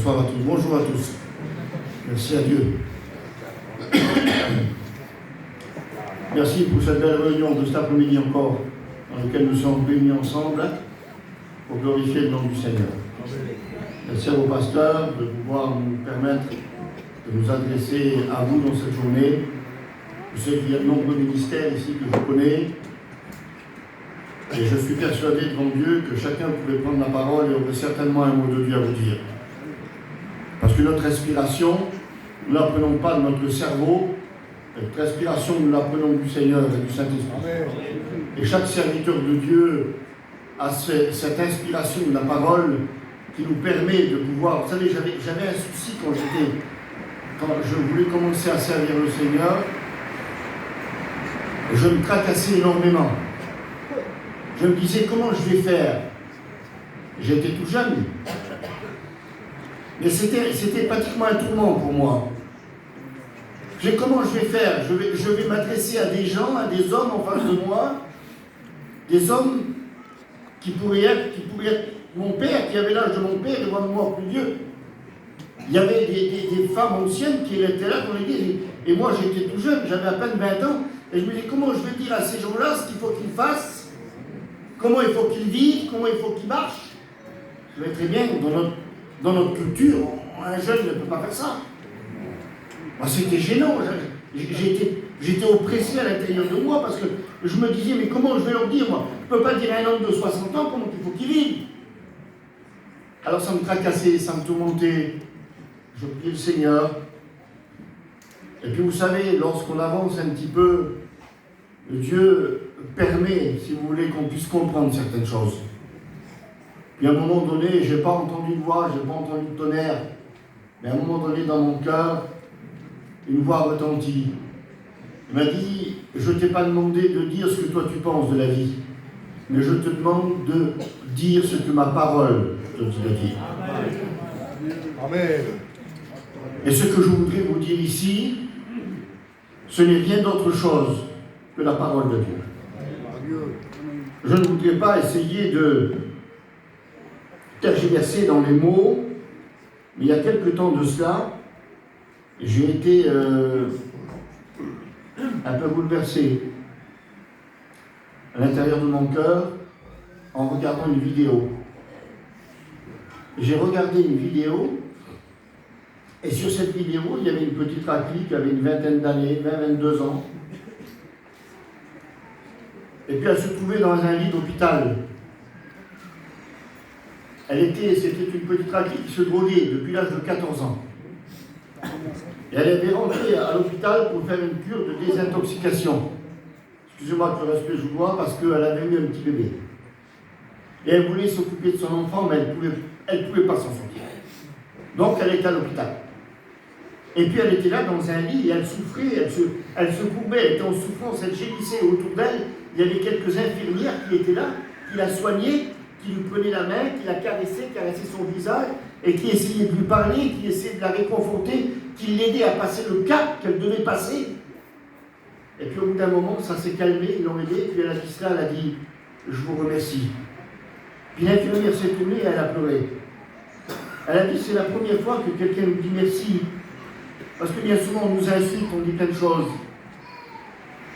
Bonsoir à tous. Bonjour à tous. Merci à Dieu. Merci pour cette belle réunion de cet après-midi encore, dans laquelle nous sommes réunis ensemble pour glorifier le nom du Seigneur. Merci à vos pasteurs de pouvoir nous permettre de nous adresser à vous dans cette journée. Je sais qu'il y a de nombreux ministères ici que je connais. Et je suis persuadé devant Dieu que chacun pouvait prendre la parole et aurait certainement un mot de Dieu à vous dire. Parce que notre respiration, nous ne l'apprenons pas de notre cerveau, notre respiration, nous l'apprenons du Seigneur et du Saint-Esprit. Et chaque serviteur de Dieu a cette inspiration de la parole qui nous permet de pouvoir... Vous savez, j'avais un souci quand je voulais commencer à servir le Seigneur. Je me tracassais énormément. Je me disais, comment je vais faire? J'étais tout jeune. Mais c'était pratiquement un tourment pour moi. Comment je vais faire? Je vais m'adresser à des gens, à des hommes en face de moi, des hommes qui pourraient être mon père, qui avait l'âge de mon père et moi plus vieux. Il y avait des femmes anciennes qui étaient là dans l'église, et moi j'étais tout jeune, j'avais à peine 20 ans, et je me disais, comment je vais dire à ces gens-là ce qu'il faut qu'ils fassent? Comment il faut qu'ils vivent, comment il faut qu'ils marchent? Je vais très bien, dans notre culture, un jeune ne peut pas faire ça. Moi, c'était gênant, j'étais oppressé à l'intérieur de moi, parce que je me disais, mais comment je vais leur dire, moi? Je ne peux pas dire à un homme de 60 ans comment il faut qu'il vive. Alors ça me tracassait, ça me tourmentait. Je priais le Seigneur. Et puis vous savez, lorsqu'on avance un petit peu, Dieu permet, si vous voulez, qu'on puisse comprendre certaines choses. Puis à un moment donné, je n'ai pas entendu de voix, je n'ai pas entendu de tonnerre, mais à un moment donné, dans mon cœur, une voix retentit. Il m'a dit, je ne t'ai pas demandé de dire ce que toi tu penses de la vie, mais je te demande de dire ce que ma parole te dit de dire. Amen. Et ce que je voudrais vous dire ici, ce n'est rien d'autre chose que la parole de Dieu. Je ne voudrais pas essayer de tergiverser dans les mots, mais il y a quelque temps de cela, j'ai été un peu bouleversé à l'intérieur de mon cœur en regardant une vidéo. J'ai regardé une vidéo, et sur cette vidéo, il y avait une petite raclie qui avait une vingtaine d'années, 20-22 ans. Et puis elle se trouvait dans un lit d'hôpital. C'était une petite raclie qui se droguait depuis l'âge de 14 ans. Et elle avait rentré à l'hôpital pour faire une cure de désintoxication. Excusez-moi que le respect je vous dois, parce qu'elle avait eu un petit bébé. Et elle voulait s'occuper de son enfant, mais elle pouvait pas s'en sortir. Donc elle était à l'hôpital. Et puis elle était là dans un lit, et elle souffrait, elle se courbait, elle était en souffrance, elle gémissait autour d'elle. Il y avait quelques infirmières qui étaient là, qui la soignaient, qui lui prenaient la main, qui la caressaient son visage, et qui essayaient de lui parler, qui essayaient de la réconforter, qui l'aidaient à passer le cap qu'elle devait passer. Et puis au bout d'un moment, ça s'est calmé, ils l'ont aidée, puis elle a dit cela, elle a dit « Je vous remercie ». Puis l'infirmière s'est tournée et elle a pleuré. Elle a dit « C'est la première fois que quelqu'un nous dit merci ». Parce que bien souvent, on nous insulte, on dit plein de choses.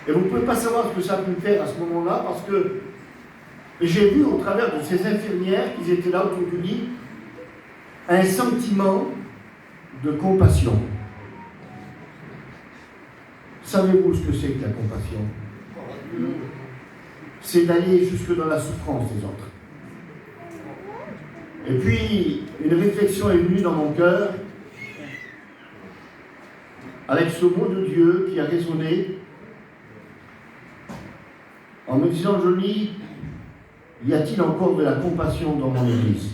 Et vous ne pouvez pas savoir ce que ça a pu me faire à ce moment-là, parce que j'ai vu au travers de ces infirmières qui étaient là autour du lit, un sentiment de compassion. Savez-vous ce que c'est que la compassion? C'est d'aller jusque dans la souffrance des autres. Et puis, une réflexion est venue dans mon cœur, avec ce mot de Dieu qui a résonné, en me disant, Johnny, y a-t-il encore de la compassion dans mon Église?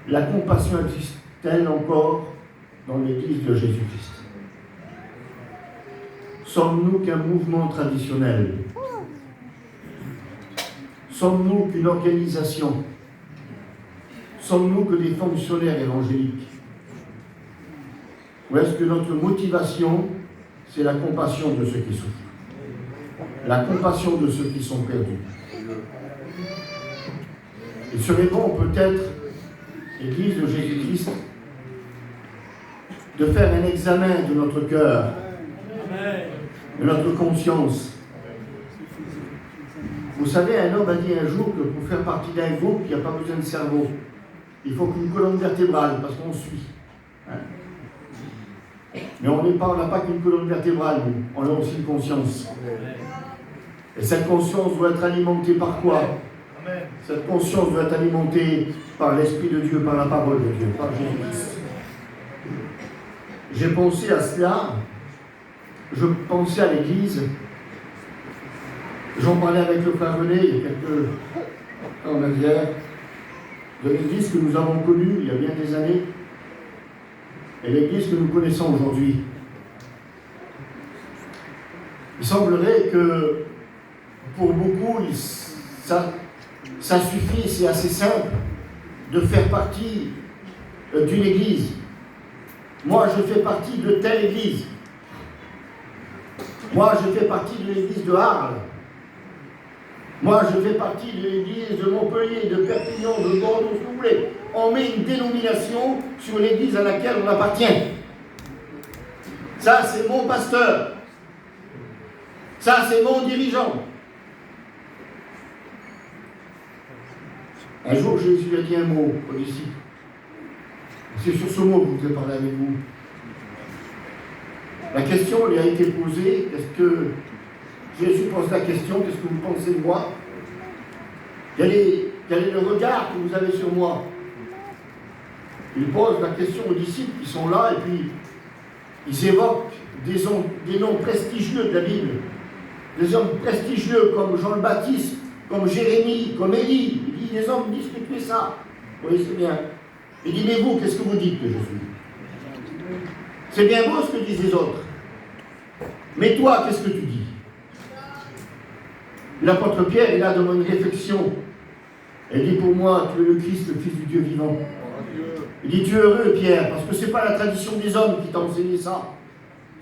La compassion existe-t-elle encore dans l'Église de Jésus-Christ? Sommes-nous qu'un mouvement traditionnel? Sommes-nous qu'une organisation? Sommes-nous que des fonctionnaires évangéliques? Ou est-ce que notre motivation, c'est la compassion de ceux qui souffrent? La compassion de ceux qui sont perdus? Il serait bon peut-être l'Église de Jésus-Christ, de faire un examen de notre cœur, de notre conscience. Vous savez, un homme a dit un jour que pour faire partie d'un groupe, il n'y a pas besoin de cerveau. Il faut qu'une colonne vertébrale, parce qu'on suit. Hein? Mais on n'a pas qu'une colonne vertébrale, nous. On a aussi une conscience. Et cette conscience doit être alimentée par quoi? Cette conscience doit être alimentée par l'Esprit de Dieu, par la parole de Dieu, par Jésus-Christ. J'ai pensé à cela, je pensais à l'Église. J'en parlais avec le frère René il y a quelques temps en arrière, de l'Église que nous avons connue il y a bien des années, et l'Église que nous connaissons aujourd'hui. Il semblerait que pour beaucoup, ça suffit, c'est assez simple de faire partie d'une Église. Moi, je fais partie de telle Église. Moi, je fais partie de l'Église de Arles. Moi, je fais partie de l'Église de Montpellier, de Perpignan, de Bordeaux, ce que vous voulez. On met une dénomination sur l'Église à laquelle on appartient. Ça, c'est mon pasteur. Ça, c'est mon dirigeant. Un jour, Jésus a dit un mot aux disciples. C'est sur ce mot que je voudrais parler avec vous. La question lui a été posée. Est-ce que Jésus pose la question, qu'est-ce que vous pensez de moi? Quel est le regard que vous avez sur moi? Il pose la question aux disciples qui sont là, et puis ils évoquent des noms prestigieux de la Bible. Des hommes prestigieux comme Jean le Baptiste, comme Jérémie, comme Élie. Il dit, les hommes disent que tu es ça. Oui, c'est bien. Il dit, mais vous, qu'est-ce que vous dites que je suis? C'est bien beau ce que disent les autres. Mais toi, qu'est-ce que tu dis? L'apôtre Pierre est là dans une réflexion. Il dit, pour moi, tu es le Christ, le Fils du Dieu vivant. Il dit, tu es heureux, Pierre, parce que ce n'est pas la tradition des hommes qui t'a enseigné ça.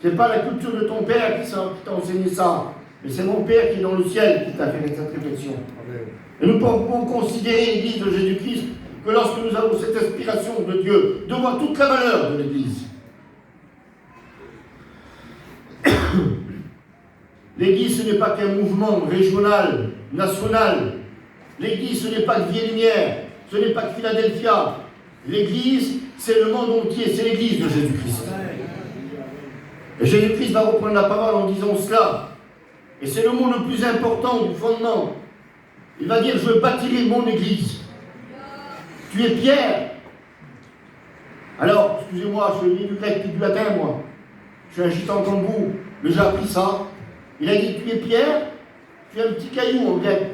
Ce n'est pas la culture de ton père qui t'a enseigné ça. Mais c'est mon Père qui est dans le ciel qui t'a fait cette réflexion. Et nous pouvons considérer l'Église de Jésus-Christ que lorsque nous avons cette inspiration de Dieu, de voir toute la valeur de l'Église. L'Église, ce n'est pas qu'un mouvement régional, national. L'Église, ce n'est pas que Vie-Lumière, ce n'est pas que Philadelphia. L'Église, c'est le monde entier, c'est l'Église de Jésus-Christ. Et Jésus-Christ va reprendre la parole en disant cela. Et c'est le mot le plus important du fondement. Il va dire, je bâtirai mon Église. Tu es Pierre. Alors, excusez-moi, je suis ni du grec ni du latin, moi. Je suis un gitan comme vous, mais j'ai appris ça. Il a dit, tu es Pierre, tu es un petit caillou en grec.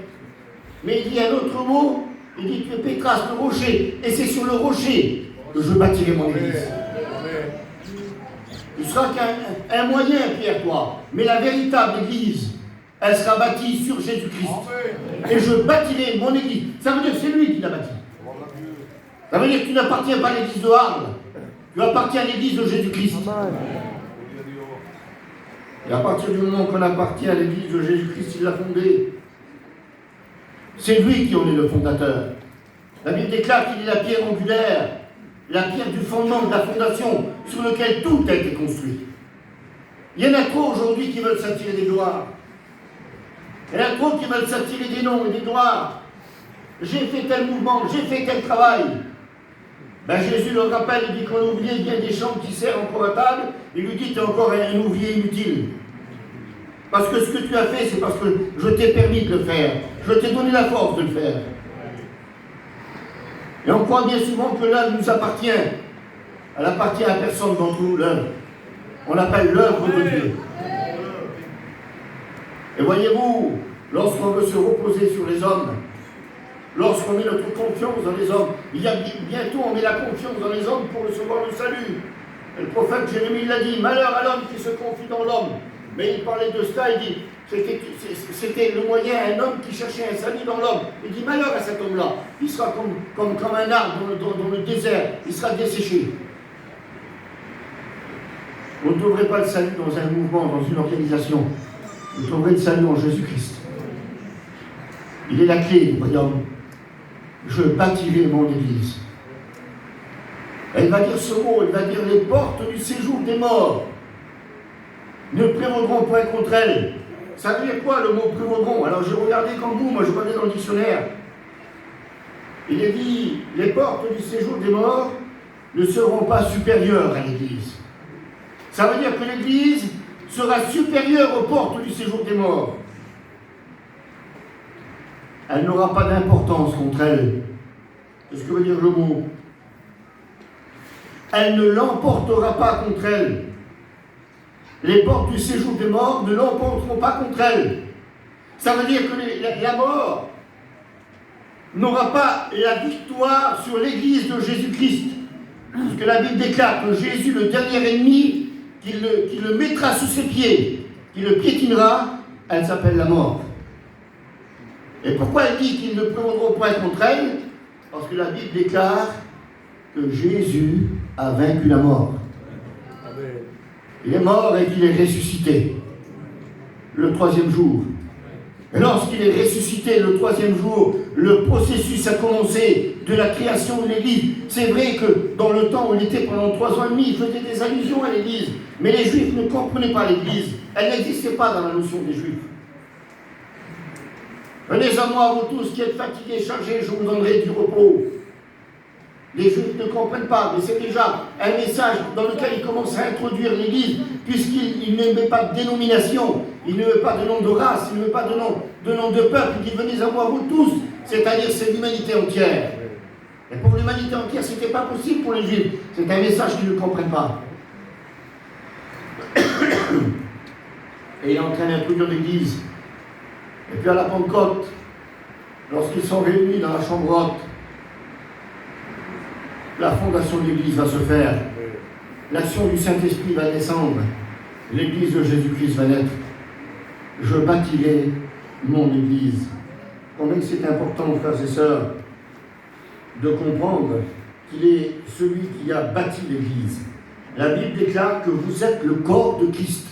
Mais il dit un autre mot, il dit, tu es Pétras, le rocher. Et c'est sur le rocher que je bâtirai mon Église. Tu seras qu'un moyen, Pierre, toi. Mais la véritable Église, elle sera bâtie sur Jésus-Christ. Et je bâtirai mon Église. Ça veut dire que c'est lui qui l'a bâtie. Ça veut dire que tu n'appartiens pas à l'Église de Arles. Tu appartiens à l'Église de Jésus-Christ. Et à partir du moment qu'on appartient à l'Église de Jésus-Christ, il l'a fondée. C'est lui qui en est le fondateur. La Bible déclare qu'il est la pierre angulaire, la pierre du fondement, de la fondation, sur lequel tout a été construit. Il y en a trop aujourd'hui qui veulent s'attirer des gloires. Il y en a trop qui veulent s'attirer des noms et des gloires. J'ai fait tel mouvement, j'ai fait tel travail. Ben Jésus le rappelle, il dit qu'on a oublié bien des gens qui servent encore à table, il lui dit tu es encore un ouvrier inutile. Parce que ce que tu as fait, c'est parce que je t'ai permis de le faire. Je t'ai donné la force de le faire. Et on croit bien souvent que l'œuvre nous appartient. Elle appartient à personne d'entre nous, l'œuvre. On l'appelle l'œuvre de Dieu. Et voyez-vous, lorsqu'on veut se reposer sur les hommes, lorsqu'on met notre confiance dans les hommes, il y a bientôt on met la confiance dans les hommes pour recevoir le salut. Et le prophète Jérémie l'a dit, malheur à l'homme qui se confie dans l'homme. Mais il parlait de cela, il dit, c'était le moyen, un homme qui cherchait un salut dans l'homme. Il dit, malheur à cet homme-là, il sera comme un arbre dans le désert, il sera desséché. On ne trouverait pas le salut dans un mouvement, dans une organisation. Vous trouverez le salut en Jésus-Christ. Il est la clé du royaume. Je bâtirai mon Église. Elle va dire ce mot, elle va dire les portes du séjour des morts ne prévaudront point contre elle. Ça veut dire quoi le mot prévaudront? Alors j'ai regardé comme vous, moi je connais dans le dictionnaire. Il est dit, les portes du séjour des morts ne seront pas supérieures à l'Église. Ça veut dire que l'Église sera supérieure aux portes du séjour des morts. Elle n'aura pas d'importance contre elle. C'est ce que veut dire le mot. Elle ne l'emportera pas contre elle. Les portes du séjour des morts ne l'emporteront pas contre elle. Ça veut dire que la mort n'aura pas la victoire sur l'Église de Jésus-Christ. Parce que la Bible déclare que Jésus, le dernier ennemi, qu'il le mettra sous ses pieds, qu'il le piétinera, elle s'appelle la mort. Et pourquoi elle dit qu'ils ne prévaudront point contre elle? Parce que la Bible déclare que Jésus a vaincu la mort. Amen. Il est mort et qu'il est ressuscité le troisième jour. Et lorsqu'il est ressuscité le troisième jour, le processus a commencé de la création de l'Église. C'est vrai que dans le temps où il était pendant 3 ans et demi, il faisait des allusions à l'Église. Mais les Juifs ne comprenaient pas l'Église. Elle n'existait pas dans la notion des Juifs. Venez à moi, vous tous qui êtes fatigués, chargés, je vous donnerai du repos. Les Juifs ne comprennent pas, mais c'est déjà un message dans lequel il commence à introduire l'Église, puisqu'il ne met pas de dénomination, il ne met pas de nom de race, il ne met pas de nom de peuple. Il dit venez à moi, vous tous, c'est-à-dire c'est l'humanité entière. Et pour l'humanité entière, ce n'était pas possible pour les Juifs. C'est un message qu'ils ne comprennent pas. Et il est en train d'introduire l'Église. Et puis à la Pentecôte, lorsqu'ils sont réunis dans la chambre haute, la fondation de l'Église va se faire. L'action du Saint-Esprit va descendre. L'Église de Jésus-Christ va naître. Je bâtirai mon Église. Combien c'est important, frères et sœurs, de comprendre qu'il est celui qui a bâti l'Église. La Bible déclare que vous êtes le corps de Christ.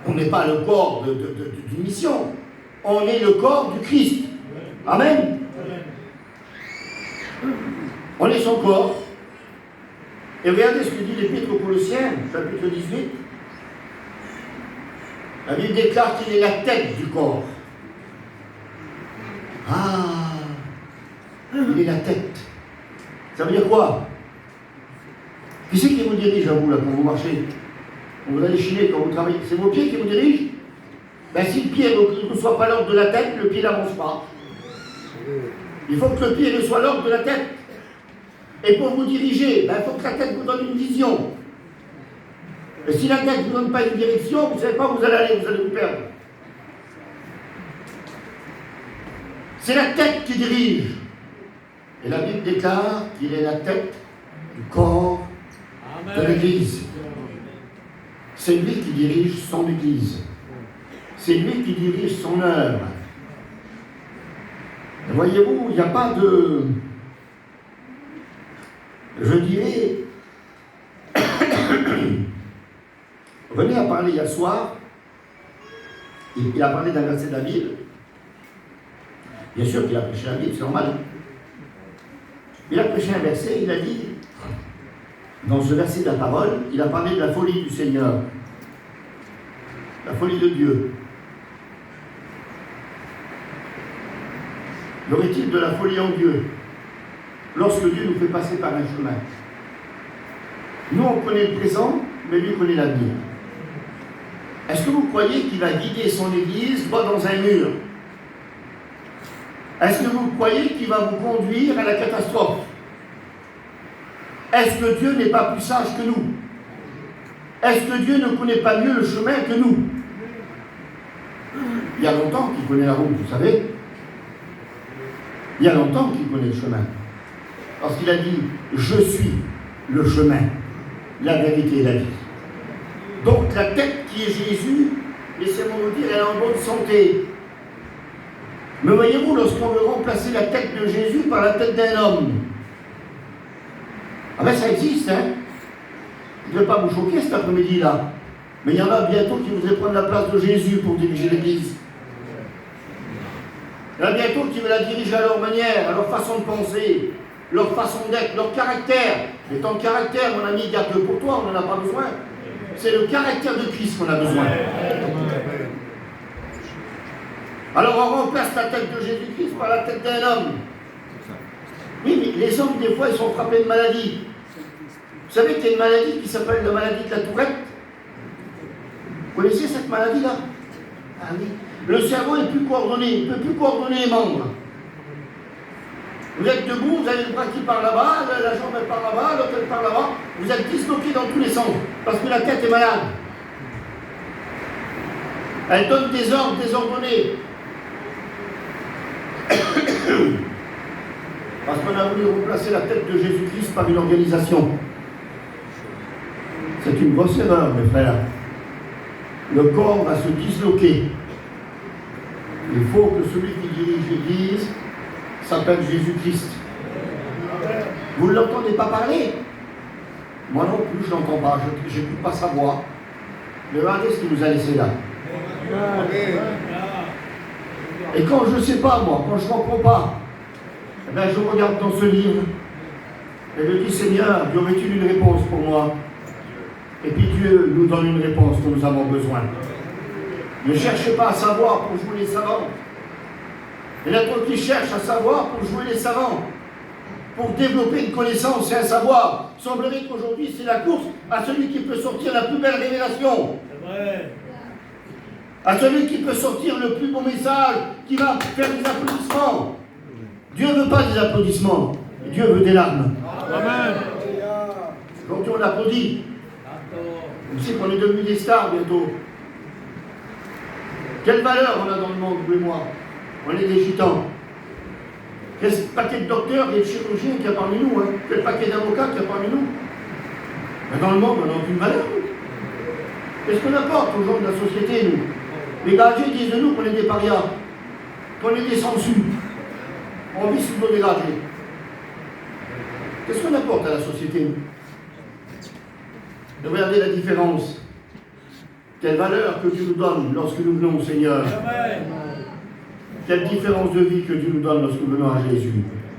On n'est pas le corps d'une mission. On est le corps du Christ. Amen. On est son corps. Et regardez ce que dit l'Épître aux Colossiens, chapitre 18. La Bible déclare qu'il est la tête du corps. Ah, il est la tête. Ça veut dire quoi? Qui c'est qui vous dirige à vous là quand vous marchez? Quand vous allez chiner, quand vous travaillez, c'est vos pieds qui vous dirigent? Ben, si le pied ne reçoit pas l'ordre de la tête, le pied n'avance pas. Il faut que le pied reçoive l'ordre de la tête. Et pour vous diriger, ben, il faut que la tête vous donne une vision. Et si la tête ne vous donne pas une direction, vous ne savez pas où vous allez aller, vous allez vous perdre. C'est la tête qui dirige. Et la Bible déclare qu'il est la tête du corps de l'Église. C'est lui qui dirige son Église. C'est lui qui dirige son œuvre. Et voyez-vous, il n'y a pas de... Je dirais... René a parlé hier soir, il a parlé d'un verset de la Bible. Bien sûr qu'il a prêché la Bible, c'est normal. Il a prêché un verset, il a dit, dans ce verset de la parole, il a parlé de la folie du Seigneur. La folie de Dieu. Y aurait-il de la folie en Dieu lorsque Dieu nous fait passer par un chemin? Nous, on connaît le présent, mais lui connaît l'avenir. Est-ce que vous croyez qu'il va guider son Église droit dans un mur? Est-ce que vous croyez qu'il va vous conduire à la catastrophe? Est-ce que Dieu n'est pas plus sage que nous? Est-ce que Dieu ne connaît pas mieux le chemin que nous? Il y a longtemps qu'il connaît la route, vous savez. Il y a longtemps qu'il connaît le chemin. Parce qu'il a dit, je suis le chemin, la vérité et la vie. Donc la tête qui est Jésus, laissez-moi vous dire, elle est en bonne santé. Mais voyez-vous, lorsqu'on veut remplacer la tête de Jésus par la tête d'un homme, ah ben ça existe, hein. Je ne vais pas vous choquer cet après-midi-là. Mais il y en a bientôt qui voudraient prendre la place de Jésus pour diriger l'Église. Il y en a bientôt qui veulent la diriger à leur manière, à leur façon de penser. leur façon d'être, leur caractère. Mais ton caractère, mon ami, garde-le pour toi, on n'en a pas besoin. C'est le caractère de Christ qu'on a besoin. Alors on remplace la tête de Jésus-Christ par la tête d'un homme. Oui, mais les hommes, des fois, ils sont frappés de maladie. Vous savez qu'il y a une maladie qui s'appelle la maladie de la Tourette. Vous connaissez cette maladie-là? Ah oui. Le cerveau n'est plus coordonné, il ne peut plus coordonner les membres. Vous êtes debout, vous avez le bras qui part là-bas, la jambe elle part là-bas, l'autre elle part là-bas. Vous êtes disloqués dans tous les sens, parce que la tête est malade. Elle donne des ordres désordonnés. Parce qu'on a voulu remplacer la tête de Jésus-Christ par une organisation. C'est une grosse erreur, mes frères. Le corps va se disloquer. Il faut que celui qui dirige l'Église s'appelle Jésus-Christ. Vous ne l'entendez pas parler? Moi non plus, je ne l'entends pas. Je n'écoute pas sa voix. Mais regardez ce qu'il nous a laissé là. Et quand je ne sais pas, moi, quand je ne comprends pas, eh bien, je regarde dans ce livre et je dis, Seigneur, y aurait-il une réponse pour moi? Et puis Dieu nous donne une réponse que nous avons besoin. Ne cherchez pas à savoir pour jouer les savants. Il y en a d'autres qui cherchent à savoir pour jouer les savants, pour développer une connaissance et un savoir. Il semblerait qu'aujourd'hui, c'est la course à celui qui peut sortir la plus belle révélation. C'est vrai. À celui qui peut sortir le plus beau message, qui va faire des applaudissements. Dieu ne veut pas des applaudissements, Dieu veut des larmes. Amen. Quand on applaudit, on sait qu'on est devenus des stars bientôt. Quelle valeur on a dans le monde, vous et moi? On est des gitans. Quel paquet de docteurs et de chirurgiens qu'il y a parmi nous, hein? Quel paquet d'avocats qu'il y a parmi nous? Mais dans le monde, on n'a aucune valeur. Qu'est-ce qu'on apporte aux gens de la société, nous? Les gradés disent de nous qu'on est des parias, qu'on est des sangsues. On vit sous nos dégradés. Qu'est-ce qu'on apporte à la société, nous? Regardez la différence. Quelle valeur que Dieu nous donne lorsque nous venons au Seigneur. Quelle différence de vie que Dieu nous donne lorsque nous venons à Jésus.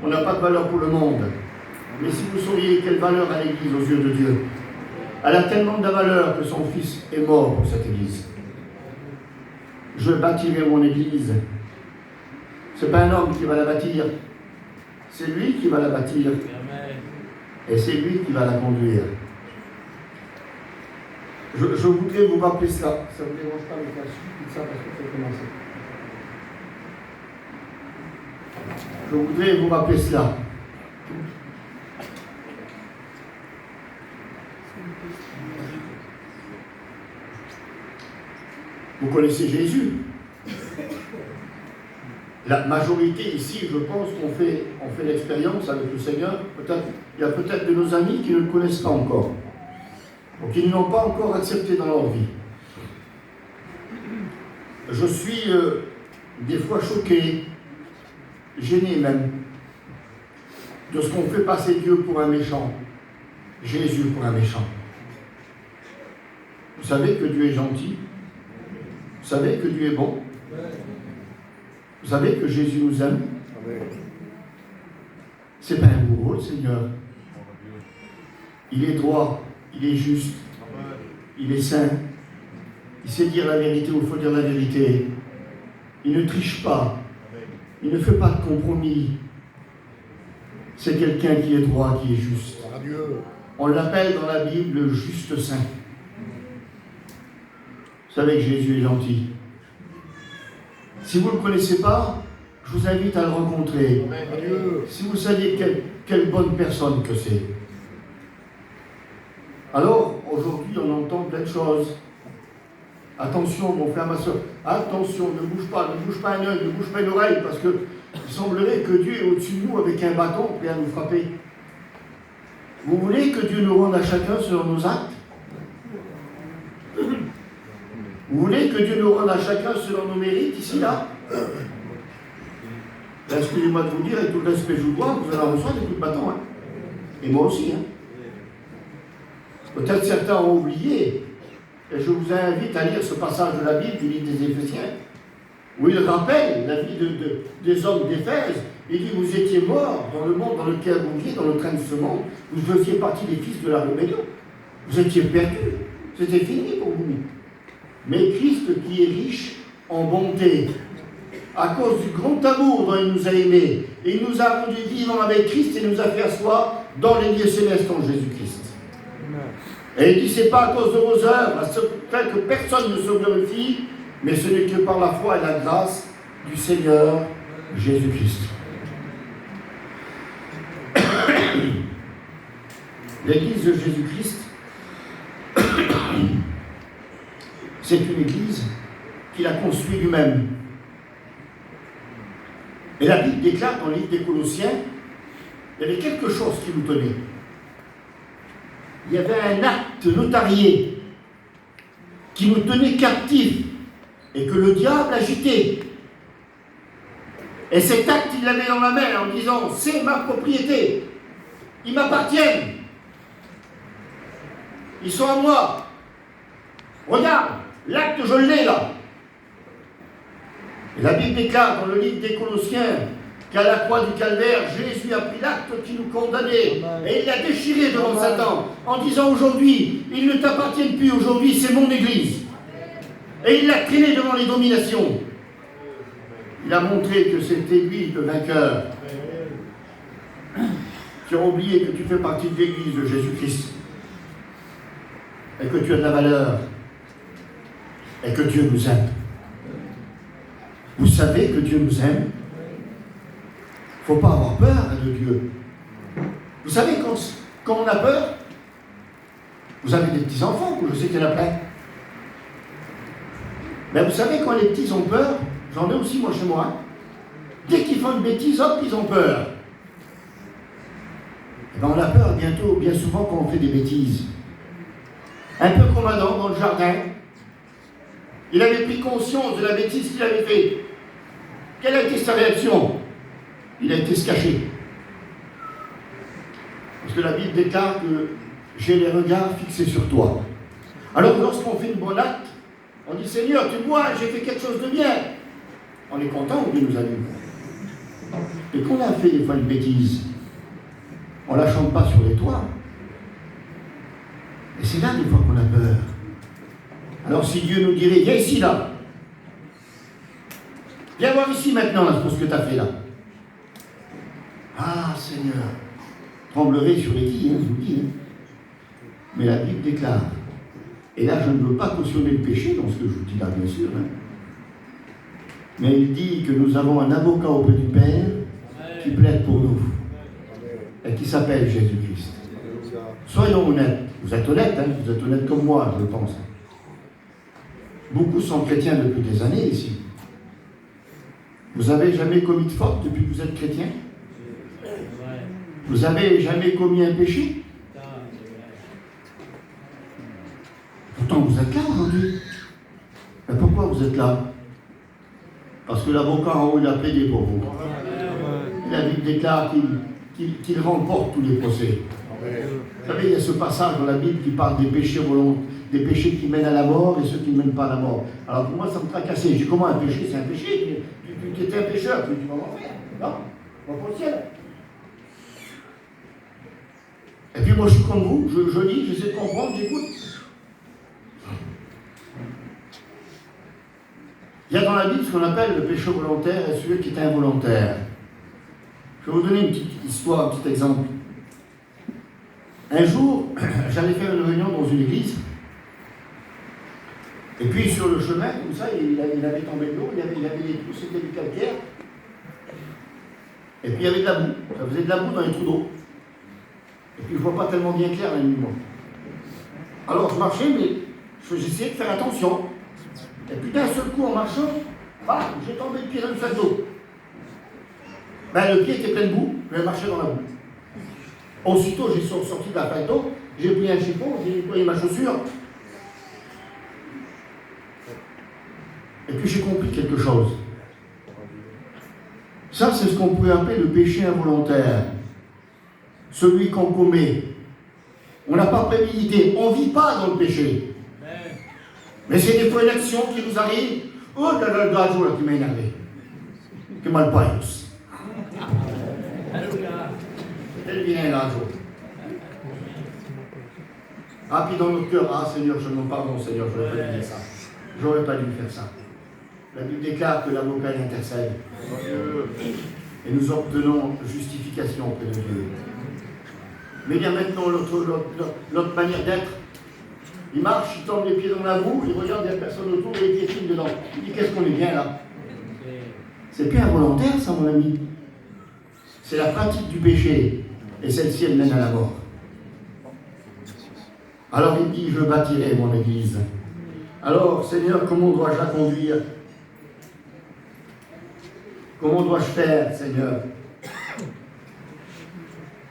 On n'a pas de valeur pour le monde. Mais si vous sauriez quelle valeur a l'Église aux yeux de Dieu. Elle a tellement de valeur que son Fils est mort pour cette Église. Je bâtirai mon Église. Ce n'est pas un homme qui va la bâtir. C'est lui qui va la bâtir. Et c'est lui qui va la conduire. Je voudrais vous rappeler cela. Ça ne vous dérange pas de faire suite ça parce qu'il faut commencer. Je voudrais vous rappeler cela. Vous connaissez Jésus. La majorité ici, je pense qu'on fait l'expérience avec le Seigneur. Il y a peut-être de nos amis qui ne le connaissent pas encore. Donc ils ne l'ont pas encore accepté dans leur vie. Je suis des fois choqué, gêné même, de ce qu'on fait passer Dieu pour un méchant, Jésus pour un méchant. Vous savez que Dieu est gentil, vous savez que Dieu est bon, vous savez que Jésus nous aime. C'est pas un bourreau, le Seigneur. Il est droit. Il est juste, il est saint, il sait dire la vérité où il faut dire la vérité. Il ne triche pas, il ne fait pas de compromis. C'est quelqu'un qui est droit, qui est juste. On l'appelle dans la Bible le juste saint. Vous savez que Jésus est gentil. Si vous ne le connaissez pas, je vous invite à le rencontrer. Si vous saviez quelle bonne personne que c'est. Alors, aujourd'hui, on entend plein de choses. Attention, mon frère, ma soeur, attention, ne bouge pas un œil, ne bouge pas une oreille, parce qu'il semblerait que Dieu est au-dessus de nous avec un bâton, prêt à nous frapper. Vous voulez que Dieu nous rende à chacun selon nos actes? Vous voulez que Dieu nous rende à chacun selon nos mérites, ici, là? Excusez-moi de vous dire, avec tout le respect que je vous dois, vous allez en recevoir des coups de bâton, hein? Et moi aussi, hein? Peut-être certains ont oublié, et je vous invite à lire ce passage de la Bible du livre des Éphésiens, où il rappelle la vie des hommes d'Éphèse, Il dit, vous étiez morts dans le monde dans lequel vous viviez, dans le train de ce monde. Vous faisiez partie des fils de la rébellion. Vous étiez perdus. C'était fini pour vous. Mais Christ qui est riche en bonté, à cause du grand amour dont il nous a aimés, il nous a rendus vivants avec Christ et nous a fait asseoir dans les lieux célestes en Jésus-Christ. Et il dit, c'est pas à cause de vos œuvres, afin que personne ne se glorifie, mais ce n'est que par la foi et la grâce du Seigneur Jésus-Christ. L'église de Jésus-Christ, c'est une église qu'il a construite lui-même. Et la Bible déclare dans le livre des Colossiens, il y avait quelque chose qui nous tenait. Il y avait un acte notarié qui nous tenait captifs et que le diable agitait. Et cet acte, il l'avait dans la main en disant, c'est ma propriété, ils m'appartiennent, ils sont à moi. Regarde, l'acte, je l'ai là. Et la Bible déclare dans le livre des Colossiens qu'à la croix du calvaire, Jésus a pris l'acte qui nous condamnait et il l'a déchiré devant Satan en disant aujourd'hui, il ne t'appartient plus, aujourd'hui c'est mon église. Et il l'a traîné devant les dominations. Il a montré que c'était lui le vainqueur. Tu as oublié que tu fais partie de l'église de Jésus-Christ et que tu as de la valeur et que Dieu nous aime. Vous savez que Dieu nous aime. Il ne faut pas avoir peur de Dieu. Vous savez, quand on a peur, vous avez des petits-enfants, je sais qu'il y en a plein. Mais vous savez, quand les petits ont peur, j'en ai aussi moi chez moi, dès qu'ils font une bêtise, hop, ils ont peur. Et ben on a peur bientôt, bien souvent quand on fait des bêtises. Un peu comme Adam dans le jardin. Il avait pris conscience de la bêtise qu'il avait faite. Quelle a été sa réaction? Il a été se cacher. Parce que la Bible déclare que j'ai les regards fixés sur toi. Alors lorsqu'on fait une bonne acte, on dit Seigneur, tu vois, j'ai fait quelque chose de bien. On est content où Dieu nous a vu. Et qu'on a fait des fois une bêtise, on ne la chante pas sur les toits. Et c'est là des fois qu'on a peur. Alors si Dieu nous dirait, viens ici là. Viens voir ici maintenant là, pour ce que tu as fait là. Ah Seigneur, tremblerai sur les quilles, je vous le dis. Mais la Bible déclare, et là je ne veux pas cautionner le péché dans ce que je vous dis là bien sûr, mais il dit que nous avons un avocat auprès du Père qui plaide pour nous et qui s'appelle Jésus-Christ. Soyons honnêtes, vous êtes honnêtes comme moi je pense. Beaucoup sont chrétiens depuis des années ici. Vous n'avez jamais commis de faute depuis que vous êtes chrétien? Vous n'avez jamais commis un péché? Pourtant vous êtes là aujourd'hui. Mais pourquoi vous êtes là? Parce que l'avocat en haut il a plaidé pour vous. La Bible déclare qu'il remporte tous les procès. Vous savez, il y a ce passage dans la Bible qui parle des péchés volontaires, des péchés qui mènent à la mort et ceux qui ne mènent pas à la mort. Alors pour moi, ça me tracassait. J'ai dit, comment un péché? C'est un péché. Tu étais un pécheur, tu vas m'en faire. Non, on va pas au ciel. Et puis moi, je suis comme vous, je lis, j'essaie de comprendre, j'écoute. Il y a dans la Bible ce qu'on appelle le péché volontaire et celui qui est involontaire. Je vais vous donner une petite histoire, un petit exemple. Un jour, j'allais faire une réunion dans une église. Et puis sur le chemin, comme ça, il avait tombé de l'eau, il y avait des trous, c'était du calcaire. Et puis il y avait de la boue. Ça faisait de la boue dans les trous d'eau. Et puis je ne vois pas tellement bien clair la nuit. Alors je marchais, mais j'essayais de faire attention. Et puis d'un seul coup, en marchant, j'ai tombé le pied dans une salle d'eau. Le pied était plein de boue, je marchais dans la boue. Aussitôt, j'ai sorti de la flaque d'eau, j'ai pris un chiffon, j'ai nettoyé ma chaussure. Et puis j'ai compris quelque chose. Ça, c'est ce qu'on pourrait appeler le péché involontaire. Celui qu'on commet. On n'a pas prémédité, on ne vit pas dans le péché. Mais c'est des fois une action qui nous arrive. Oh là là, le gars là qui m'a énervé. Que mal passe. Quel vilain rageau. Ah, puis dans notre cœur, ah Seigneur, je me pardon, Seigneur, je n'aurais pas dû dire ça. J'aurais pas dû faire ça. La Bible déclare que l'avocat intercède. Et nous obtenons justification auprès de Dieu. Mais il y a maintenant l'autre manière d'être. Il marche, il tombe les pieds dans la boue, il regarde les personnes autour et il piétine dedans. Il dit qu'est-ce qu'on est bien là. C'est plus involontaire ça mon ami. C'est la pratique du péché. Et celle-ci elle mène à la mort. Alors il dit, je bâtirai mon église. Alors Seigneur, comment dois-je la conduire? Comment dois-je faire, Seigneur?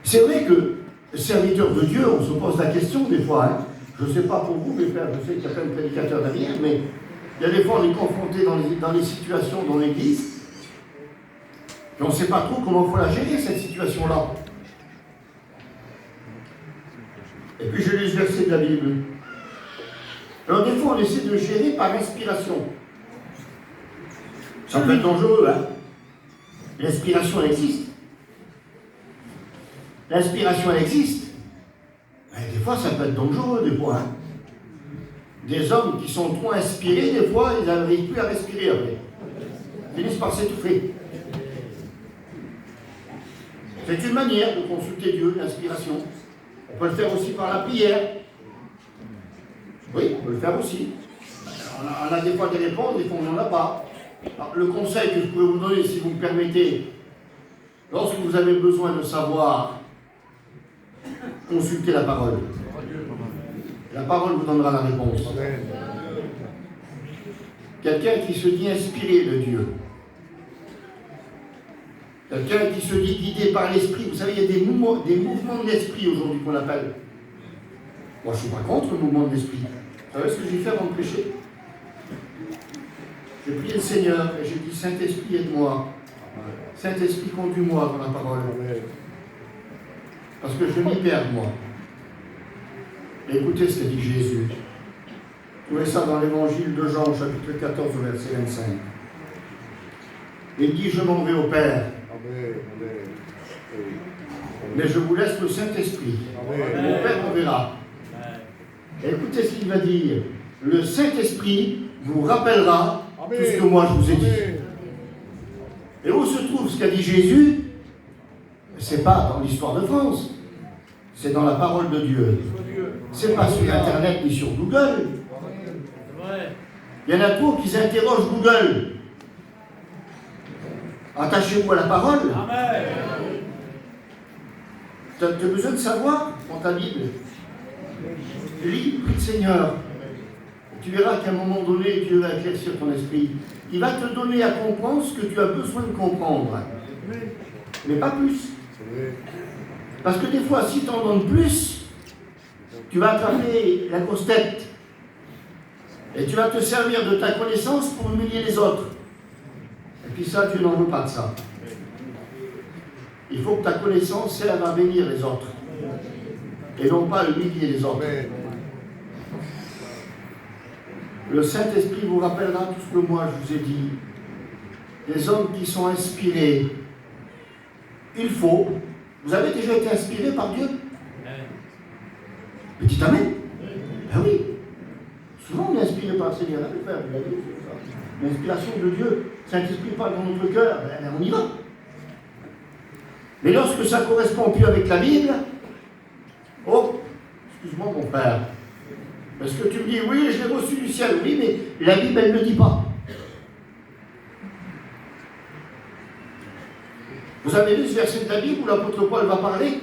C'est vrai que, serviteur de Dieu, on se pose la question des fois. Hein. Je ne sais pas pour vous, mes frères, je sais qu'il y a plein de prédicateurs derrière, mais il y a des fois on est confronté dans les situations dans l'Église, et on ne sait pas trop comment il faut la gérer, cette situation-là. Et puis je lis ce verset de la Bible. Alors des fois on essaie de gérer par inspiration. Ça peut être dangereux, hein. L'inspiration, elle existe. L'inspiration, elle existe. Et des fois, ça peut être dangereux, des fois. Hein. Des hommes qui sont trop inspirés, des fois, ils n'arrivent plus à respirer après. Ils finissent par s'étouffer. C'est une manière de consulter Dieu, l'inspiration. On peut le faire aussi par la prière. Oui, on peut le faire aussi. On a des fois des réponses, des fois on n'en a pas. Alors, le conseil que je peux vous donner, si vous me permettez, lorsque vous avez besoin de savoir, consultez la parole. La parole vous donnera la réponse. Quelqu'un qui se dit inspiré de Dieu. Quelqu'un qui se dit guidé par l'esprit. Vous savez, il y a des mouvements de l'esprit aujourd'hui qu'on appelle. Moi, je ne suis pas contre le mouvement de l'esprit. Vous savez ce que j'ai fait avant de prêcher? J'ai prié le Seigneur et j'ai dit, Saint-Esprit, aide-moi. Saint-Esprit, conduis-moi dans la parole. Parce que je m'y perds, moi. Et écoutez ce que dit Jésus. Vous trouvez ça dans l'évangile de Jean, chapitre 14, verset 25. Il dit, je m'en vais au Père. Mais je vous laisse le Saint-Esprit. Mon Père m'enverra. Et écoutez ce qu'il va dire. Le Saint-Esprit vous rappellera tout ce que moi je vous ai dit. Et où se trouve ce qu'a dit Jésus? C'est pas dans l'histoire de France. C'est dans la parole de Dieu. C'est pas sur Internet ni sur Google. Il y en a trop qui s'interrogent Google. Attachez-vous à la parole. Tu as besoin de savoir dans ta Bible. Lis, prie le Seigneur. Tu verras qu'à un moment donné, Dieu va éclaircir ton esprit. Il va te donner à comprendre ce que tu as besoin de comprendre. Mais pas plus. Parce que des fois, si tu en donnes plus, tu vas attraper la grosse tête. Et tu vas te servir de ta connaissance pour humilier les autres. Et puis ça, tu n'en veux pas de ça. Il faut que ta connaissance serve à bénir les autres. Et non pas humilier les autres. Le Saint-Esprit vous rappellera tout ce que moi je vous ai dit. Les hommes qui sont inspirés, il faut. Vous avez déjà été inspiré par Dieu? Mais dites Amen. Ben oui. Souvent on est inspiré par le Seigneur. L'inspiration de Dieu, Saint-Esprit parle dans notre cœur, ben on y va. Mais lorsque ça ne correspond plus avec la Bible, oh, excuse-moi mon frère, parce que tu me dis, oui, je l'ai reçu du ciel, oui, mais la Bible, elle ne le dit pas. Vous avez lu ce verset de la Bible où l'apôtre Paul va parler?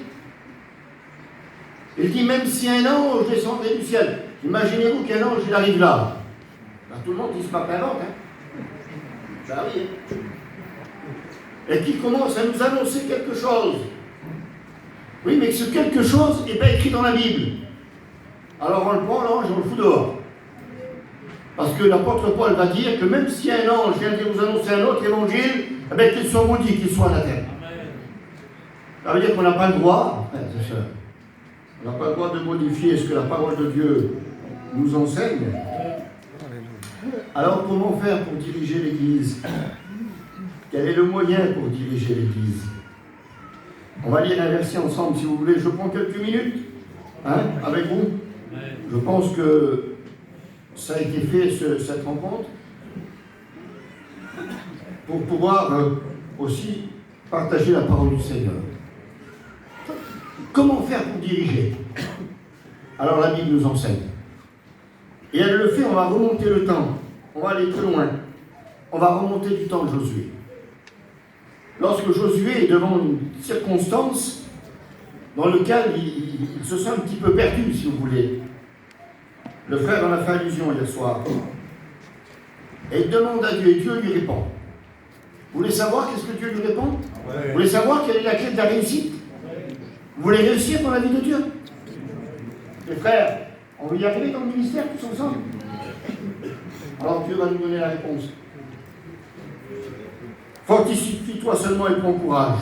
Il dit, même si un ange descendrait du ciel, imaginez-vous qu'un ange, il arrive là. Ben, tout le monde dit, c'est pas qu'un ange, hein. Ça arrive. Et qui commence à nous annoncer quelque chose. Oui, mais ce quelque chose n'est pas écrit dans la Bible. Alors on le prend, l'ange, on le fout dehors. Parce que l'apôtre Paul va dire que même si un ange vient de vous annoncer un autre évangile, eh bien qu'il soit maudit, qu'il soit anathème. Ça veut dire qu'on n'a pas le droit, frères et sœurs, on n'a pas le droit de modifier ce que la parole de Dieu nous enseigne. Alors comment faire pour diriger l'Église? Quel est le moyen pour diriger l'Église? On va lire un verset ensemble si vous voulez. Je prends quelques minutes avec vous. Je pense que ça a été fait, cette rencontre, pour pouvoir aussi partager la parole du Seigneur. Comment faire pour diriger? Alors la Bible nous enseigne. Et elle le fait, on va remonter le temps. On va aller très loin. On va remonter du temps de Josué. Lorsque Josué est devant une circonstance dans laquelle il se sent un petit peu perdu, si vous voulez. Le frère en a fait allusion hier soir. Et il demande à Dieu, et Dieu lui répond. Vous voulez savoir qu'est-ce que Dieu lui répond? Vous voulez savoir quelle est la clé de la réussite? Vous voulez réussir dans la vie de Dieu? Les frères, on veut y arriver dans le ministère tous ensemble? Alors Dieu va nous donner la réponse. Fortifie-toi seulement et prends courage.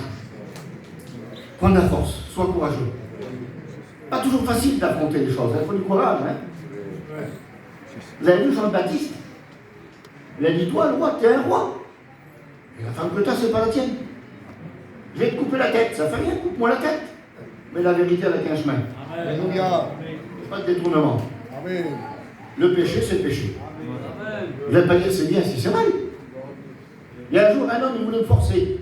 Prends de la force, sois courageux. Pas toujours facile d'affronter les choses, il faut du courage. Vous avez vu Jean-Baptiste? Il a dit, toi, le roi, tu es un roi. Et la femme que tu as, c'est pas la tienne. Je vais te couper la tête, ça fait rien, coupe-moi la tête. Mais la vérité, elle a qu'un chemin. Alléluia. Pas de détournement. Amen. Le péché, c'est le péché. Vous n'allez pas dire c'est bien si c'est mal. Il y a un jour, un homme, il voulait me forcer.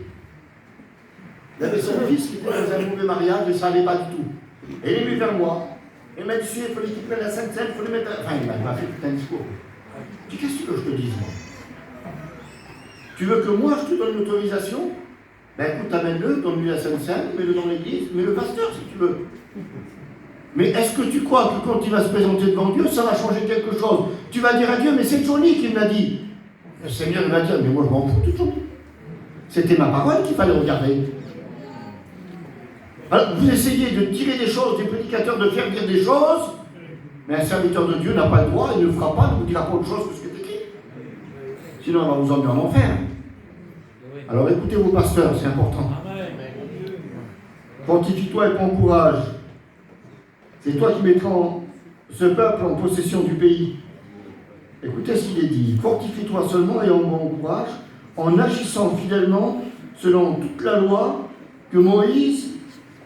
Il avait son fils qui était dans un mauvais mariage et ça n'allait pas du tout. Et il est venu vers moi. Il m'a dit, il fallait qu'il prenne la Sainte Seine, il fallait mettre. Enfin, il m'a fait tout un discours. Je dis, qu'est-ce que tu veux que je te dise, moi? Tu veux que moi, je te donne l'autorisation? Ben écoute, amène-le, donne-lui la Sainte Seine, mets-le dans l'église, mets le pasteur si tu veux. Mais est-ce que tu crois que quand il va se présenter devant Dieu, ça va changer quelque chose? Tu vas dire à Dieu, mais c'est Johnny qui me l'a dit. Le Seigneur va dire, mais moi je m'en fous de Johnny. C'était ma parole qu'il fallait regarder. Alors, vous essayez de tirer des choses des prédicateurs, de faire dire des choses, mais un serviteur de Dieu n'a pas le droit, il ne le fera pas, il ne vous dira pas autre chose que ce qui est écrit. Sinon, on va vous emmener en enfer. Alors écoutez vos pasteurs, c'est important. Fortifie-toi et prends courage. C'est toi qui mettras ce peuple en possession du pays. Écoutez ce qu'il est dit. Fortifie-toi seulement et en bon courage, en agissant fidèlement selon toute la loi que Moïse,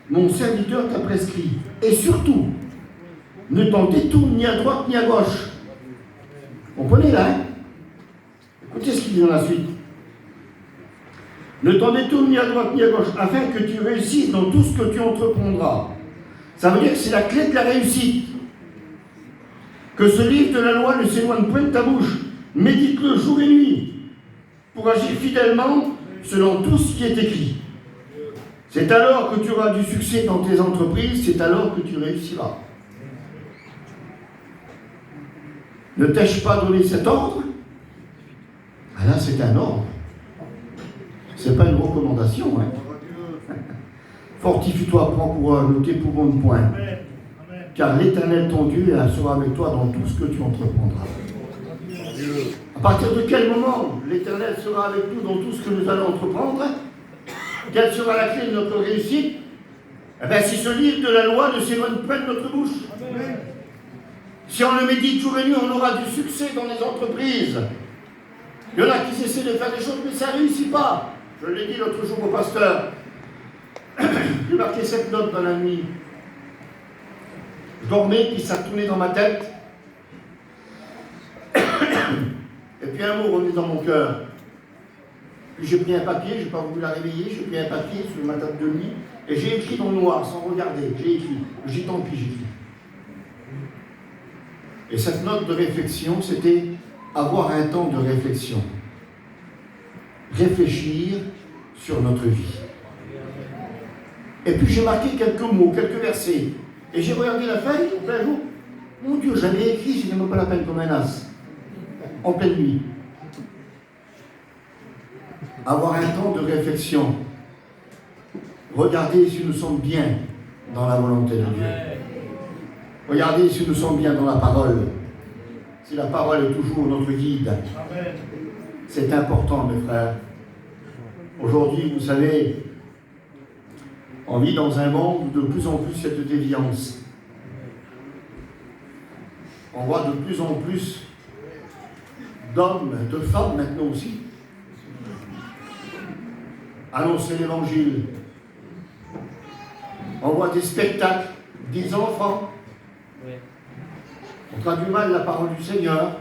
mon serviteur, t'a prescrit. Et surtout, ne t'en détourne ni à droite ni à gauche. Vous comprenez là, hein? Écoutez ce qu'il dit dans la suite. Ne t'en détourne ni à droite ni à gauche, afin que tu réussisses dans tout ce que tu entreprendras. Ça veut dire que c'est la clé de la réussite. Que ce livre de la loi ne s'éloigne point de ta bouche. Médite-le jour et nuit, pour agir fidèlement selon tout ce qui est écrit. C'est alors que tu auras du succès dans tes entreprises, c'est alors que tu réussiras. Ne t'ai-je pas donné cet ordre? Ah là, c'est un ordre. C'est pas une recommandation. Fortifie-toi, prends courage, ne t'épouvante point. Car l'Éternel, ton Dieu, sera avec toi dans tout ce que tu entreprendras. À partir de quel moment l'Éternel sera avec nous dans tout ce que nous allons entreprendre? Quelle sera la clé de notre réussite? Eh bien, si ce livre de la loi ne s'éloigne pas de notre bouche. Si on le médite jour et nuit, on aura du succès dans les entreprises. Il y en a qui essaient de faire des choses, mais ça ne réussit pas. Je l'ai dit l'autre jour au pasteur. J'ai marqué cette note dans la nuit. Je dormais, puis ça tournait dans ma tête. Et puis un mot revenait dans mon cœur. Puis j'ai pris un papier, je n'ai pas voulu la réveiller, j'ai pris un papier sur ma table de nuit, et j'ai écrit dans le noir, sans regarder. J'ai écrit. J'ai tant pis, j'écris. Et cette note de réflexion, c'était avoir un temps de réflexion. Réfléchir sur notre vie. Et puis j'ai marqué quelques mots, quelques versets. Et j'ai regardé la feuille en plein jour. Mon Dieu, j'avais écrit, c'était même pas la peine comme un as. En pleine nuit. Avoir un temps de réflexion. Regardez si nous sommes bien dans la volonté de Dieu. Regardez si nous sommes bien dans la parole. Si la parole est toujours notre guide. C'est important, mes frères. Aujourd'hui, vous savez, on vit dans un monde où de plus en plus cette déviance. On voit de plus en plus d'hommes, de femmes maintenant aussi, annoncer l'évangile, On voit des spectacles, des enfants. Oui. On traduit mal la parole du Seigneur.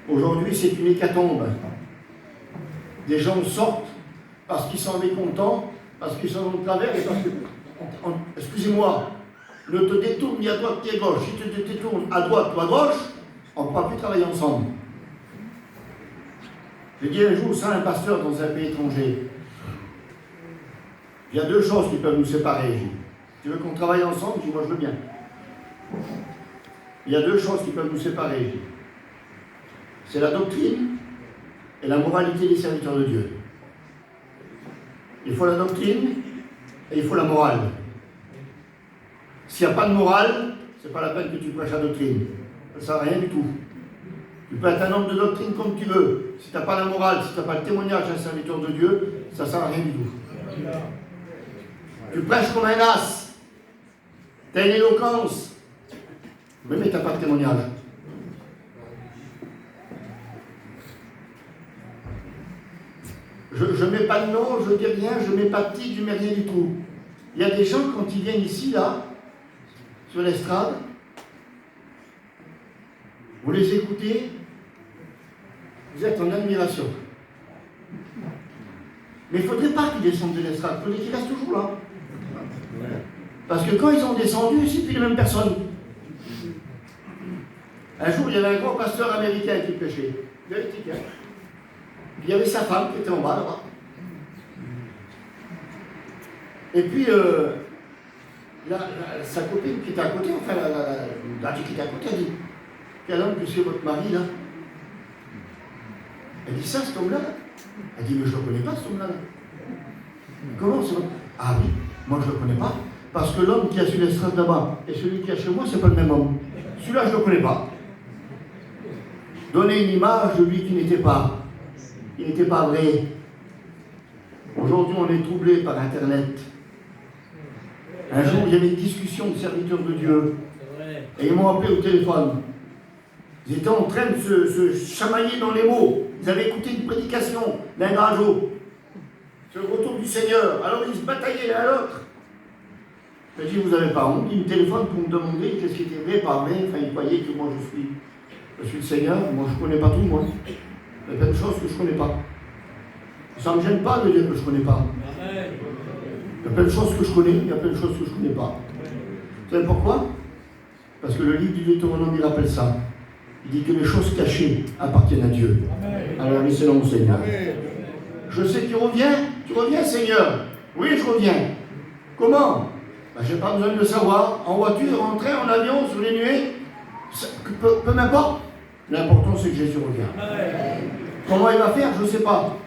Aujourd'hui, c'est une hécatombe. Des gens sortent parce qu'ils sont mécontents, parce qu'ils sont de travers et parce que, excusez-moi, ne te détourne ni à droite ni à gauche. Si tu te détournes à droite ou à gauche, on ne pourra plus travailler ensemble. J'ai dit un jour ça à un pasteur dans un pays étranger. Il y a deux choses qui peuvent nous séparer. Tu veux qu'on travaille ensemble? Je dis, moi je veux bien. Il y a deux choses qui peuvent nous séparer. C'est la doctrine et la moralité des serviteurs de Dieu. Il faut la doctrine et il faut la morale. S'il n'y a pas de morale, ce n'est pas la peine que tu prêches la doctrine. Ça ne sert à rien du tout. Tu peux être un homme de doctrine comme tu veux. Si tu n'as pas la morale, si tu n'as pas le témoignage d'un serviteur de Dieu, ça ne sert à rien du tout. Tu prêches comme un as. Tu as une éloquence. Oui, mais tu n'as pas de témoignage. Je ne mets pas de nom, je ne dis rien, je ne mets pas de titre, je ne mets rien du tout. Il y a des gens, quand ils viennent ici, là, sur l'estrade, vous les écoutez, vous êtes en admiration. Mais il ne faudrait pas qu'ils descendent de l'estrade, il faudrait qu'ils restent toujours là. Parce que quand ils ont descendu, c'est plus les mêmes personnes. Un jour, il y avait un grand pasteur américain qui prêchait. Véridique, hein. Il y avait sa femme qui était en bas là-bas. Et puis, sa copine qui était à côté, enfin, la qui était à côté, elle dit, quel homme que c'est votre mari là? Elle dit, ça, cet homme-là? Elle dit, mais je ne le connais pas, cet homme-là. Comment c'est votre... Ah oui, moi je ne le connais pas, parce que l'homme qui a sur l'estrade là-bas et celui qui est chez moi, c'est pas le même homme. Celui-là, je ne le connais pas. Donner une image de lui qui n'était pas. Il n'était pas vrai. Aujourd'hui, on est troublé par Internet. Un jour, il y avait une discussion de serviteurs de Dieu. Et ils m'ont appelé au téléphone. Ils étaient en train de se chamailler dans les mots. Ils avaient écouté une prédication d'un grageau sur le retour du Seigneur. Alors ils se bataillaient l'un à l'autre. J'ai dit, vous n'avez pas honte? Ils me téléphonent pour me demander qu'est-ce qui était vrai, pas vrai. Enfin, ils croyaient que moi je suis le Seigneur. Moi, je ne connais pas tout, moi. Il y a plein de choses que je ne connais pas. Ça ne me gêne pas de dire que je ne connais pas. Il y a plein de choses que je connais, il y a plein de choses que je ne connais pas. Vous savez pourquoi? Parce que le livre du Deutéronome, il rappelle ça. Il dit que les choses cachées appartiennent à Dieu. Alors laissez-le au Seigneur. Je sais que tu reviens Seigneur. Oui, je reviens. Comment? Ben, je n'ai pas besoin de le savoir. En voiture, en train, en avion, sur les nuées, peu m'importe. L'important, c'est que Jésus revient. Comment il va faire? Je ne sais pas.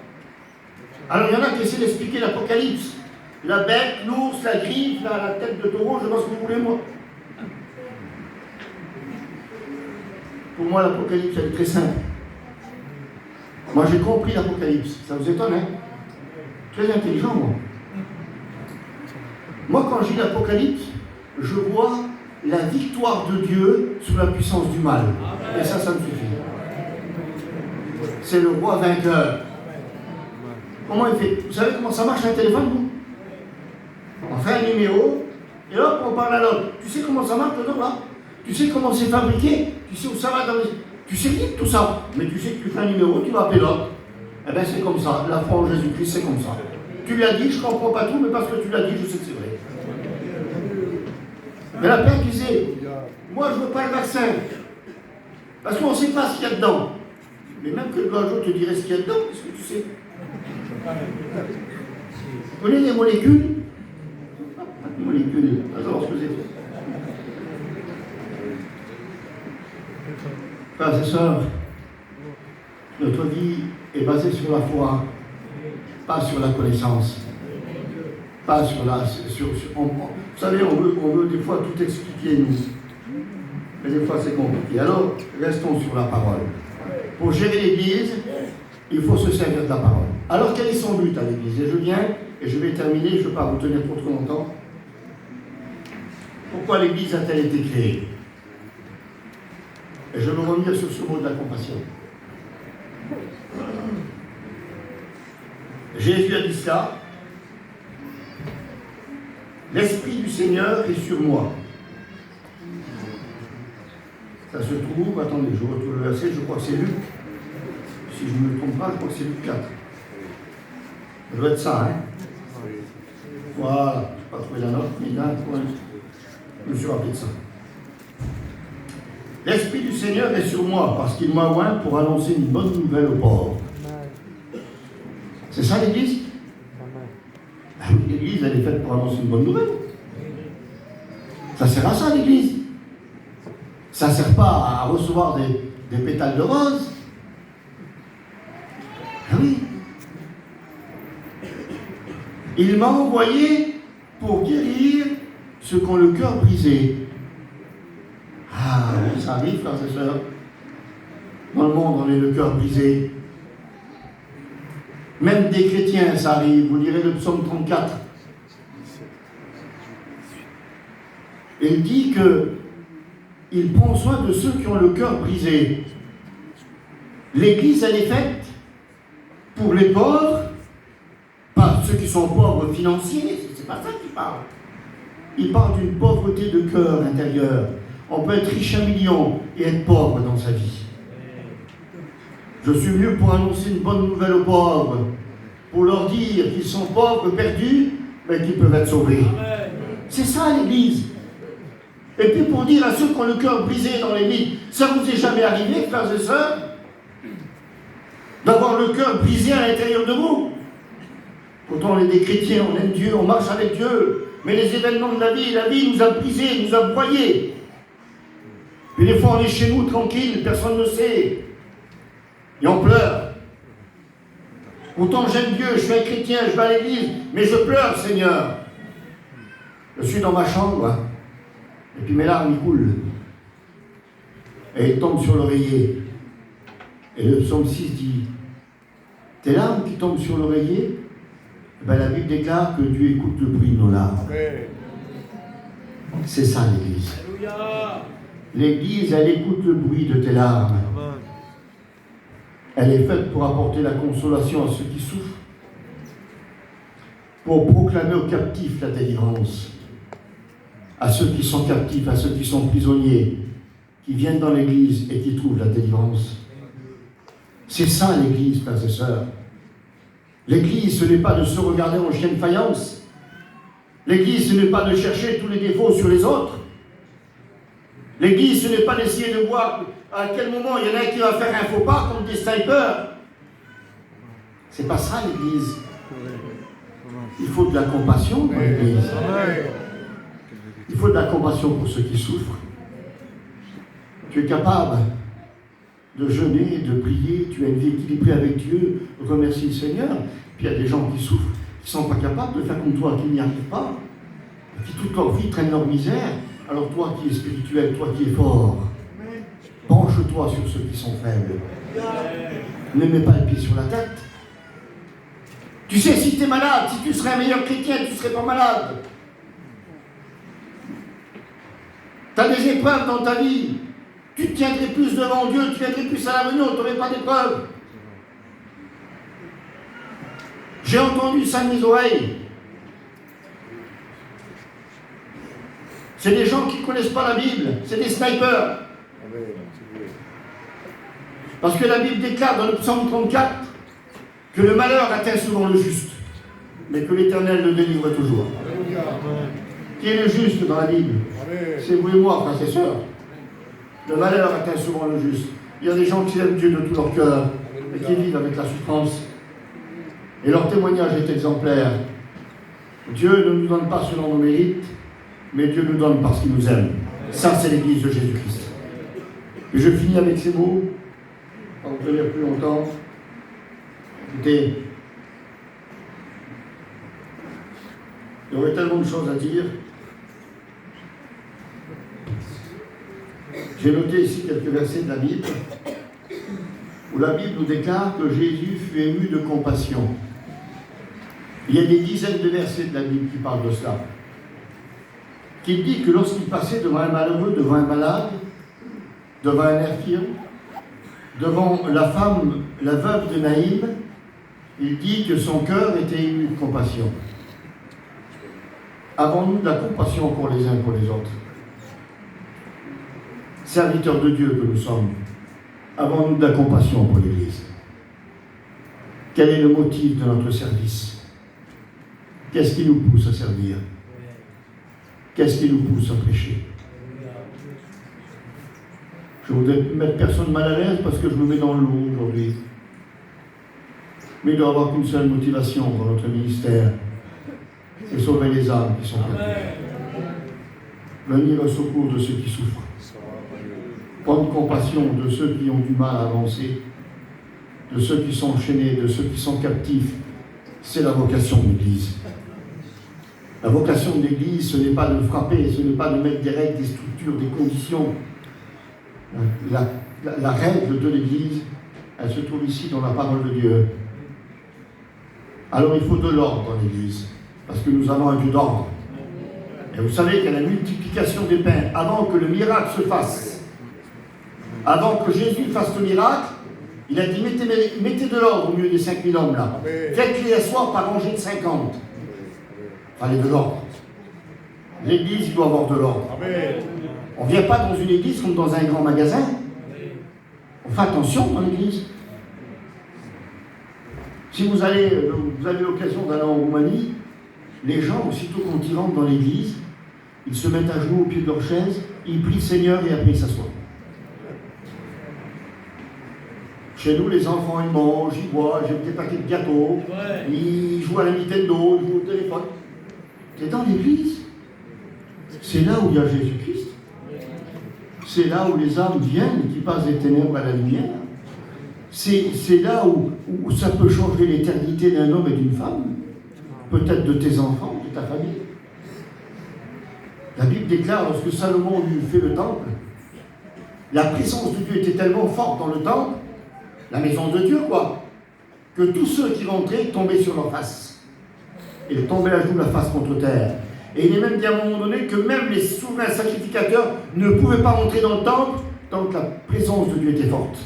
Alors, il y en a qui essaient d'expliquer l'Apocalypse. La bête, l'ours, la griffe, la tête de taureau, je sais pas ce que vous voulez, moi. Pour moi, l'Apocalypse, elle est très simple. Moi, j'ai compris l'Apocalypse. Ça vous étonne, hein? Très intelligent, moi. Moi, quand je lis l'Apocalypse, je vois la victoire de Dieu sur la puissance du mal. Et ça me suffit. C'est le roi vainqueur. Comment il fait? Vous savez comment ça marche un téléphone, vous? On fait un numéro, et hop, on parle à l'autre. Tu sais comment ça marche, le là? Tu sais comment c'est fabriqué? Tu sais où ça va dans les... Tu sais qui tout ça? Mais tu sais que tu fais un numéro, tu vas appeler l'autre. Eh bien, c'est comme ça. La foi en Jésus-Christ, c'est comme ça. Tu lui as dit, je ne comprends pas tout, mais parce que tu l'as dit, je sais que c'est vrai. Mais la Père disait, moi je ne veux pas le vaccin. Parce qu'on ne sait pas ce qu'il y a dedans. Mais même que le jour te dirait ce qu'il y a dedans, qu'est-ce que tu sais? Vous connaissez les molécules? Les molécules, alors ce que c'est. Frères et sœurs, notre vie est basée sur la foi, pas sur la connaissance. Pas sur la... vous savez, on veut des fois tout expliquer, nous. Mais des fois, c'est compliqué. Alors, restons sur la parole. Pour gérer l'Église, il faut se servir de la parole. Alors, quel est son but à l'Église? Et je viens, et je vais terminer, je ne vais pas vous tenir trop longtemps. Pourquoi l'Église a-t-elle été créée? Et je veux revenir sur ce mot de la compassion. Jésus a dit ça. L'Esprit du Seigneur est sur moi. Ça se trouve, attendez, je retrouve le verset, je crois que c'est Luc. Si je ne me trompe pas, je crois que c'est Luc 4. Ça doit être ça, hein? Voilà, je n'ai pas trouvé la note, mais là, je me suis rappelé de ça. L'Esprit du Seigneur est sur moi, parce qu'il m'a oint pour annoncer une bonne nouvelle aux pauvres. C'est ça l'Église? Ah oui, l'Église, elle est faite pour annoncer une bonne nouvelle. Ça sert à ça, l'Église. Ça ne sert pas à recevoir des pétales de rose. Ah oui. Il m'a envoyé pour guérir ceux qui ont le cœur brisé. Ah, ça arrive, frères et sœurs. Dans le monde, on est le cœur brisé. Même des chrétiens, ça arrive. Vous lirez le psaume 34. Il dit qu'il prend soin de ceux qui ont le cœur brisé. L'Église, elle est faite pour les pauvres, pas ceux qui sont pauvres financiers, c'est pas ça qu'il parle. Il parle d'une pauvreté de cœur intérieur. On peut être riche à millions et être pauvre dans sa vie. Je suis venu pour annoncer une bonne nouvelle aux pauvres, pour leur dire qu'ils sont pauvres, perdus, mais qu'ils peuvent être sauvés. C'est ça l'Église. Et puis pour dire à ceux qui ont le cœur brisé dans l'Église, ça vous est jamais arrivé, frères et sœurs, d'avoir le cœur brisé à l'intérieur de vous? Pourtant on est des chrétiens, on aime Dieu, on marche avec Dieu, mais les événements de la vie nous a brisés, nous a broyés. Puis des fois on est chez nous tranquille, personne ne sait. Et on pleure. Pourtant j'aime Dieu, je suis un chrétien, je vais à l'église, mais je pleure, Seigneur. Je suis dans ma chambre, hein, et puis mes larmes y coulent. Et elles tombent sur l'oreiller. Et le psaume 6 dit, tes larmes qui tombent sur l'oreiller, ben, la Bible déclare que Dieu écoute le bruit de nos larmes. C'est ça l'Église. L'Église, elle écoute le bruit de tes larmes. Elle est faite pour apporter la consolation à ceux qui souffrent, pour proclamer aux captifs la délivrance, à ceux qui sont captifs, à ceux qui sont prisonniers, qui viennent dans l'Église et qui trouvent la délivrance. C'est ça l'Église, frères et sœurs. L'Église, ce n'est pas de se regarder en chien de faïence. L'Église, ce n'est pas de chercher tous les défauts sur les autres. L'Église, ce n'est pas d'essayer de voir à quel moment il y en a qui va faire un faux pas comme des snipers. C'est pas ça l'Église. Il faut de la compassion dans l'Église. Il faut de la compassion pour ceux qui souffrent. Tu es capable de jeûner, de prier, tu as une vie équilibrée avec Dieu, remercie le Seigneur. Puis il y a des gens qui souffrent, qui ne sont pas capables de faire comme toi, qui n'y arrivent pas, qui toute leur vie traînent leur misère. Alors toi qui es spirituel, toi qui es fort, penche-toi sur ceux qui sont faibles. Ne mets pas le pied sur la tête. Tu sais, si tu es malade, si tu serais un meilleur chrétien, tu ne serais pas malade. Tu as des épreuves dans ta vie. Tu te tiendrais plus devant Dieu, tu viendrais plus à la réunion, tu n'aurais pas d'épreuves. J'ai entendu ça de mes oreilles. C'est des gens qui ne connaissent pas la Bible, c'est des snipers. Parce que la Bible déclare dans le psaume 34 que le malheur atteint souvent le juste, mais que l'Éternel le délivre toujours. Qui est le juste dans la Bible? C'est vous et moi, frères et sœurs. Le malheur atteint souvent le juste. Il y a des gens qui aiment Dieu de tout leur cœur et qui vivent avec la souffrance. Et leur témoignage est exemplaire. Dieu ne nous donne pas selon nos mérites, mais Dieu nous donne parce qu'il nous aime. Ça, c'est l'Église de Jésus-Christ. Et je finis avec ces mots, pour vous tenir plus longtemps. Écoutez, il y aurait tellement de choses à dire. J'ai noté ici quelques versets de la Bible, où la Bible nous déclare que Jésus fut ému de compassion. Il y a des dizaines de versets de la Bible qui parlent de cela. Qui dit que lorsqu'il passait devant un malheureux, devant un malade, devant un infirme, devant la femme, la veuve de Naïm, il dit que son cœur était ému de compassion. Avons-nous de la compassion pour les uns pour les autres? Serviteurs de Dieu que nous sommes, avons-nous de la compassion pour l'Église? Quel est le motif de notre service? Qu'est-ce qui nous pousse à servir? Qu'est-ce qui nous pousse à prêcher? Je voudrais mettre personne mal à l'aise parce que je me mets dans le lot aujourd'hui. Mais il doit y avoir qu'une seule motivation pour notre ministère, c'est sauver les âmes qui sont perdues. Venir au secours de ceux qui souffrent. Prendre compassion de ceux qui ont du mal à avancer, de ceux qui sont enchaînés, de ceux qui sont captifs. C'est la vocation de l'Église. La vocation de l'Église, ce n'est pas de frapper, ce n'est pas de mettre des règles, des structures, des conditions. La règle de l'Église, elle se trouve ici dans la parole de Dieu. Alors il faut de l'ordre dans l'Église, parce que nous avons un Dieu d'ordre. Et vous savez qu'il y a la multiplication des pains. Avant que le miracle se fasse, avant que Jésus fasse le miracle, il a dit mettez de l'ordre au milieu des 5000 hommes là. Faites-les asseoir par rangée de 50. Fallait de l'ordre. L'Église, il doit avoir de l'ordre. On ne vient pas dans une église comme dans un grand magasin. On fait attention dans l'église. Si vous avez l'occasion d'aller en Roumanie, les gens, aussitôt quand ils rentrent dans l'église, ils se mettent à genoux au pied de leur chaise, ils prient le Seigneur et après ils s'assoient. Chez nous, les enfants, ils mangent, ils boivent, j'ai des paquets de gâteaux, ils jouent à la Nintendo, ils jouent au téléphone. C'est dans l'église. C'est là où il y a Jésus-Christ. C'est là où les âmes viennent, qui passent des ténèbres à la lumière. C'est là où ça peut changer l'éternité d'un homme et d'une femme, peut-être de tes enfants, de ta famille. La Bible déclare, lorsque Salomon lui fait le temple, la présence de Dieu était tellement forte dans le temple, la maison de Dieu quoi, que tous ceux qui rentraient tombaient sur leur face. Ils tombaient à genoux la face contre terre. Et il est même dit à un moment donné que même les souverains sacrificateurs ne pouvaient pas rentrer dans le temple tant que la présence de Dieu était forte.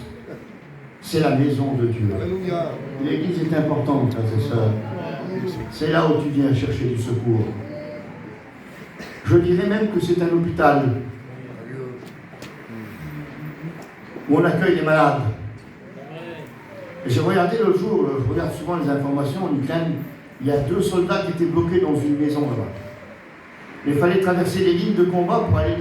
C'est la maison de Dieu. Alléluia. L'église est importante, frères et sœurs. C'est là où tu viens chercher du secours. Je dirais même que c'est un hôpital où on accueille les malades. Et j'ai regardé l'autre jour, je regarde souvent les informations en Ukraine, il y a 2 soldats qui étaient bloqués dans une maison là-bas. Mais il fallait traverser les lignes de combat pour aller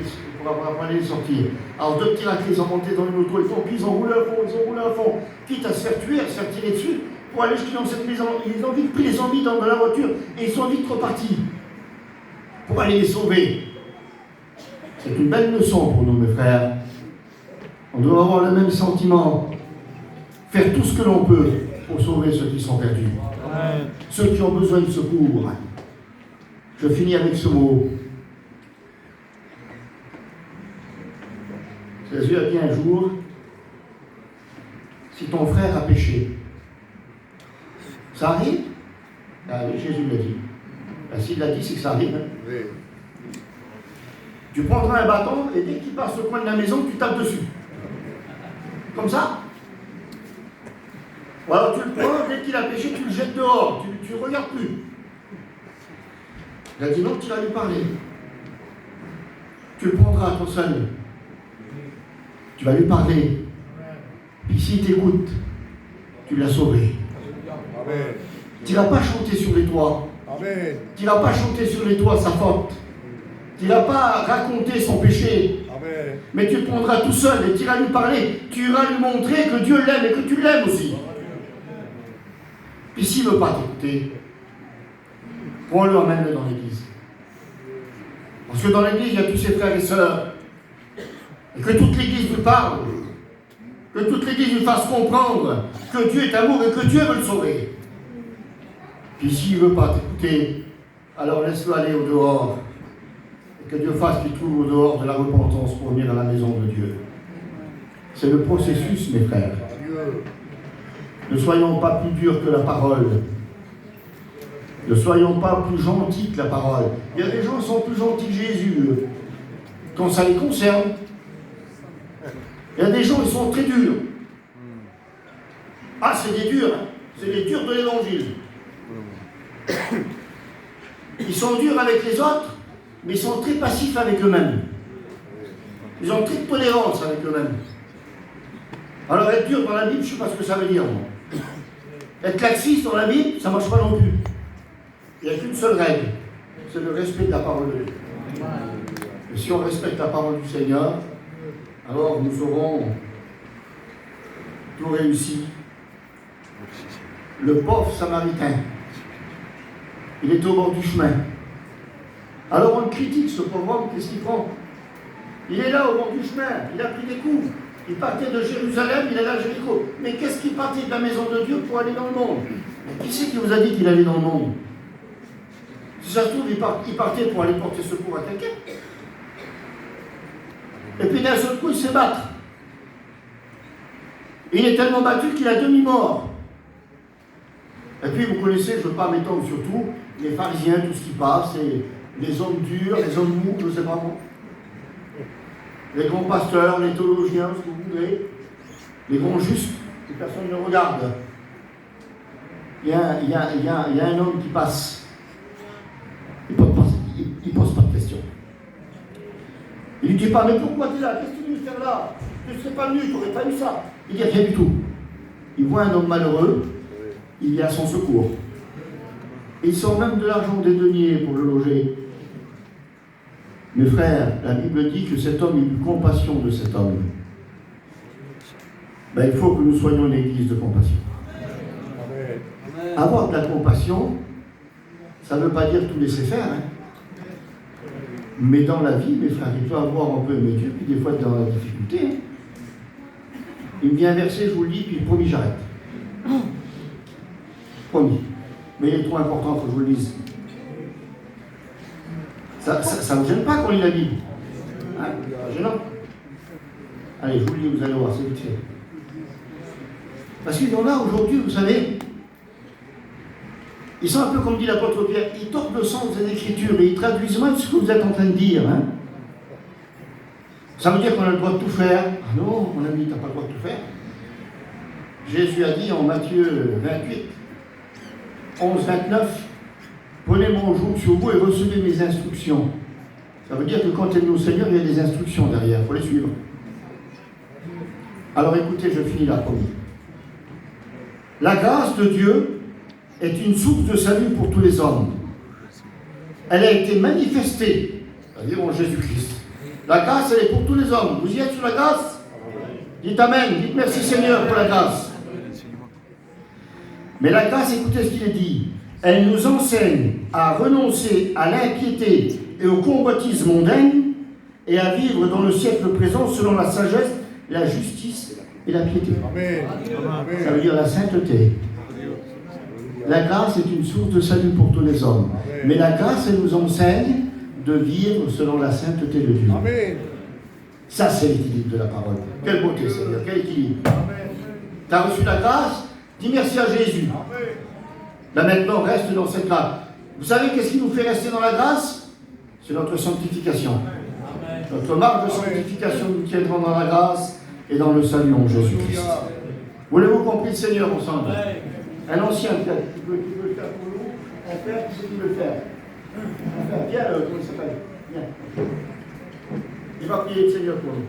les sortir. Alors 2 petits raclés, ils ont monté dans une auto, ils ont roulé à fond, quitte à se faire tuer, à se faire tirer dessus, pour aller jusqu'à dans cette maison. Ils ont vite pris les zombies dans la voiture et ils sont vite repartis pour aller les sauver. C'est une belle leçon pour nous, mes frères. On doit avoir le même sentiment. Faire tout ce que l'on peut pour sauver ceux qui sont perdus. Amen. Ceux qui ont besoin de secours. Je finis avec ce mot. Jésus a dit un jour, si ton frère a péché, ça arrive? Ah oui, Jésus l'a dit. Ben, s'il l'a dit, c'est que ça arrive. Hein? Oui. Tu prendras un bâton et dès qu'il passe au coin de la maison, tu tapes dessus. Comme ça. Ou alors tu le prends, dès qu'il a péché, tu le jettes dehors, tu ne regardes plus. Il a dit non, tu vas lui parler. Tu le prendras ton seul. Tu vas lui parler. Puis s'il t'écoute, tu l'as sauvé. Amen. Tu ne vas pas chanter sur les toits. Amen. Tu ne vas pas chanter sur les toits sa faute. Tu ne vas pas raconter son péché. Amen. Mais tu le prendras tout seul et tu iras lui parler. Tu iras lui montrer que Dieu l'aime et que tu l'aimes aussi. Puis s'il ne veut pas t'écouter, prends-le, emmène-le dans l'église. Parce que dans l'église, il y a tous ses frères et sœurs. Et que toute l'église lui parle. Que toute l'église lui fasse comprendre que Dieu est amour et que Dieu veut le sauver. Puis s'il ne veut pas t'écouter, alors laisse-le aller au dehors. Et que Dieu fasse qu'il trouve au dehors de la repentance pour venir à la maison de Dieu. C'est le processus, mes frères. Ne soyons pas plus durs que la parole. Ne soyons pas plus gentils que la parole. Il y a des gens qui sont plus gentils que Jésus, quand ça les concerne. Il y a des gens qui sont très durs. Ah, c'est des durs, hein. C'est des durs de l'évangile. Ils sont durs avec les autres, mais ils sont très passifs avec eux-mêmes. Ils ont très de tolérance avec eux-mêmes. Alors être dur dans la Bible, je ne sais pas ce que ça veut dire, moi. Être laxiste dans la Bible, ça ne marche pas non plus. Il n'y a qu'une seule règle, c'est le respect de la parole de Dieu. Et si on respecte la parole du Seigneur, alors nous aurons tout réussi. Le pauvre Samaritain, il est au bord du chemin. Alors on le critique, ce pauvre homme, qu'est-ce qu'il prend? Il est là au bord du chemin, il a pris des coups. Il partait de Jérusalem, il allait à Jéricho. Mais qu'est-ce qu'il partait de la maison de Dieu pour aller dans le monde? Qui c'est qui vous a dit qu'il allait dans le monde? Si ça se trouve, il partait pour aller porter secours à quelqu'un. Et puis d'un seul coup, il se bat. Il est tellement battu qu'il a demi-mort. Et puis vous connaissez, je ne veux pas m'étendre surtout, les pharisiens, tout ce qui passe, et les hommes durs, les hommes mous, je ne sais pas moi. Les grands pasteurs, les théologiens, ce que vous voudrez, les grands justes, que personne ne regarde. Il y a un homme qui passe. Il ne pose pas de questions. Il ne lui dit pas, mais pourquoi tu es là? Qu'est-ce que tu veux faire là? Tu ne serais pas venu, tu n'aurais pas eu ça. Il dit rien du tout. Il voit un homme malheureux, il vient à son secours. Et il sort même de l'argent des deniers pour le loger. Mes frères, la Bible dit que cet homme eut compassion de cet homme. Ben, il faut que nous soyons une église de compassion. Avoir de la compassion, ça ne veut pas dire tout laisser faire. Hein. Mais dans la vie, mes frères, il faut avoir un peu de Dieu, puis des fois dans la difficulté. Hein. Il me vient un verset, je vous le dis, puis promis, j'arrête. Promis. Mais il est trop important, il faut que je vous le dise. Ça ne vous gêne pas qu'on lit la Bible? Hein? C'est gênant. Allez, je vous le dis, vous allez voir, c'est vite fait. Parce qu'il y en a aujourd'hui, vous savez, ils sont un peu comme dit l'apôtre Pierre, ils tordent le sens des Écritures et ils traduisent mal ce que vous êtes en train de dire. Hein? Ça veut dire qu'on a le droit de tout faire. Ah non, mon ami, tu n'as pas le droit de tout faire. Jésus a dit en Matthieu 28, 11, 29, prenez mon joug sur vous et recevez mes instructions. Ça veut dire que quand on est au Seigneur, il y a des instructions derrière, il faut les suivre. Alors écoutez, je finis la première. La grâce de Dieu est une source de salut pour tous les hommes. Elle a été manifestée, c'est-à-dire en Jésus-Christ. La grâce, elle est pour tous les hommes. Vous y êtes sur la grâce? Dites Amen, dites merci Seigneur pour la grâce. Mais la grâce, écoutez ce qu'il est dit, elle nous enseigne à renoncer à l'impiété et aux convoitises mondaines et à vivre dans le siècle présent selon la sagesse, la justice et la piété. Amen. Ça veut dire la sainteté. La grâce est une source de salut pour tous les hommes. Mais la grâce, elle nous enseigne de vivre selon la sainteté de Dieu. Amen. Ça, c'est l'équilibre de la parole. Quelle beauté, Seigneur, quel équilibre. Tu as reçu la grâce, dis merci à Jésus. Là maintenant, reste dans cette grâce. Vous savez qu'est-ce qui nous fait rester dans la grâce? C'est notre sanctification. Notre marque de sanctification nous tiendra dans la grâce et dans le salut en Jésus-Christ. Voulez-vous qu'on prie le Seigneur ensemble? Un ancien, peut-être, qui peut le faire pour nous. Un père, qui sait qui veut le faire. Un père, viens, comment il s'appelle? Viens. Il va prier le Seigneur pour nous.